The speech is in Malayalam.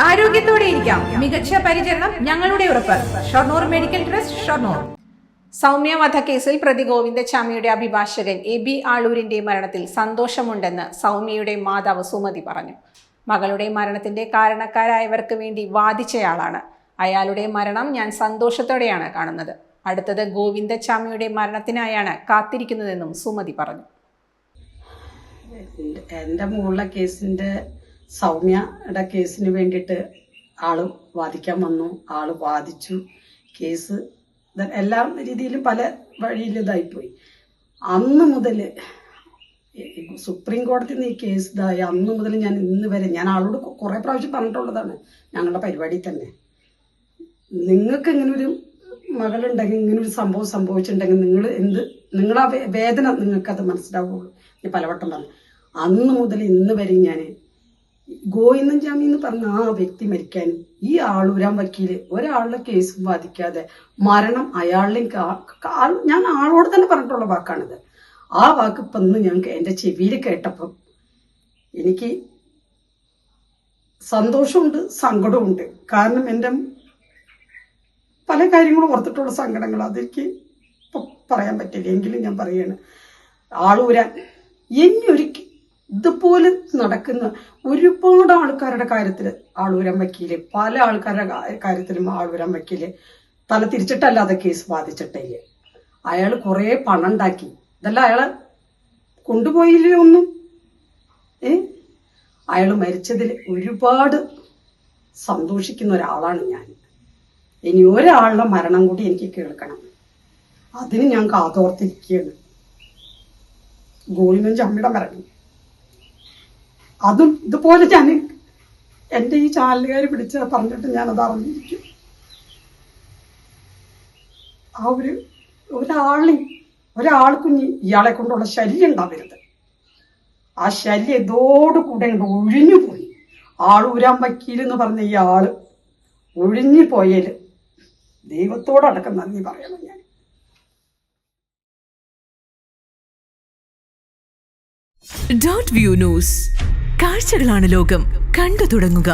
ആരോഗ്യത്തോടെ ഇരിക്കാം. മികച്ച പരിചരണം ഞങ്ങളുടെ ഉറപ്പ്. Shoranur medical trust, Shoranur. സൗമ്യ വധക്കേസിൽ പ്രതി ഗോവിന്ദച്ചാമിയുടെ അഭിഭാഷകൻ എബി ആളൂരിന്റെ മരണത്തിൽ സന്തോഷമുണ്ടെന്ന് സൗമ്യയുടെ മാതാവ് സുമതി പറഞ്ഞു. മകളുടെ മരണത്തിന്റെ കാരണക്കാരായവർക്ക് വേണ്ടി വാദിച്ചയാളാണ്. അയാളുടെ മരണം ഞാൻ സന്തോഷത്തോടെയാണ് കാണുന്നത്. അടുത്തത് ഗോവിന്ദച്ചാമിയുടെ മരണത്തിനായാണ് കാത്തിരിക്കുന്നതെന്നും സുമതി പറഞ്ഞു. എൻ്റെ മോളുടെ കേസിന്റെ സൗമ്യയുടെ കേസിന് വേണ്ടിയിട്ട് ആള് വാദിക്കാൻ വന്നു. ആള് വാദിച്ചു. കേസ് എല്ലാ രീതിയിലും പല വഴിയിൽ ഇതായിപ്പോയി. അന്ന് മുതൽ സുപ്രീം കോടതിയിൽ നിന്ന് ഈ കേസ് ഇതായി അന്ന് മുതൽ ഞാൻ ഇന്ന് വരെ ഞാൻ ആളോട് കുറെ പ്രാവശ്യം പറഞ്ഞിട്ടുള്ളതാണ്. ഞങ്ങളുടെ പരിപാടി തന്നെ, നിങ്ങൾക്ക് ഇങ്ങനെ ഒരു മകളുണ്ടെങ്കിൽ, ഇങ്ങനെ ഒരു സംഭവം സംഭവിച്ചിട്ടുണ്ടെങ്കിൽ നിങ്ങളാ വേദന നിങ്ങൾക്കത് മനസ്സിലാവുള്ളൂ. ഞാൻ പലവട്ടം പറഞ്ഞു. അന്ന് മുതൽ ഇന്ന് വരെ ഞാൻ ഗോവിന്ദച്ചാമി എന്ന് പറഞ്ഞ ആ വ്യക്തി മരിക്കാനും ഈ ആളൂരാൻ വക്കീല് ഒരാളുടെ കേസ് ബാധിക്കാതെ മരണം അയാളിലും ഞാൻ ആളോട് തന്നെ പറഞ്ഞിട്ടുള്ള വാക്കാണിത്. ആ വാക്ക് ഇപ്പം ഇന്ന് ഞങ്ങൾക്ക് എൻ്റെ ചെവിയിൽ കേട്ടപ്പം എനിക്ക് സന്തോഷമുണ്ട്, സങ്കടമുണ്ട്. കാരണം എൻ്റെ പല കാര്യങ്ങളും ഓർത്തിട്ടുള്ള സങ്കടങ്ങൾ അതെനിക്ക് ഇപ്പം പറയാൻ പറ്റില്ല. എങ്കിലും ഞാൻ പറയാണ്, ആളൂരാൻ ഇനി ഇതുപോലെ നടക്കുന്ന ഒരുപാട് ആൾക്കാരുടെ കാര്യത്തിൽ ആളൂരാൻ വക്കീല്, പല ആൾക്കാരുടെ കാര്യത്തിലും ആളൂരാൻ വക്കീല് തല തിരിച്ചിട്ടല്ലാതെ കേസ് ബാധിച്ചിട്ടില്ല. അയാൾ കുറെ പണം ഉണ്ടാക്കി. ഇതല്ല അയാളെ കൊണ്ടുപോയില്ലേ ഒന്നും. അയാൾ മരിച്ചതിൽ ഒരുപാട് സന്തോഷിക്കുന്ന ഒരാളാണ് ഞാൻ. ഇനി ഒരാളുടെ മരണം കൂടി എനിക്ക് കേൾക്കണം. അതിന് ഞാൻ കാതോർത്തിരിക്കുകയാണ്. ഗോവിന്ദച്ചാമിയുടെ മരണം അതും ഇതുപോലെ ഞാൻ എൻ്റെ ഈ ചാനലുകാർ പിടിച്ച് പറഞ്ഞിട്ട് ഞാനത് അറിഞ്ഞിരിക്കും. ആ ഒരാൾക്കും ഇയാളെ കൊണ്ടുള്ള ശല്യം ഉണ്ടാവരുത്. ആ ശല്യം ഇതോടുകൂടെ ഒഴിഞ്ഞു പോയി. ആളൂരാൻ വക്കീലെന്ന് പറഞ്ഞ ഈ ആള് ഒഴിഞ്ഞു പോയാല് ദൈവത്തോടടക്കം നന്ദി പറയണം ഞാൻ. Dot view news. കാഴ്ചകളാണ് ലോകം. കണ്ടു തുടങ്ങുക.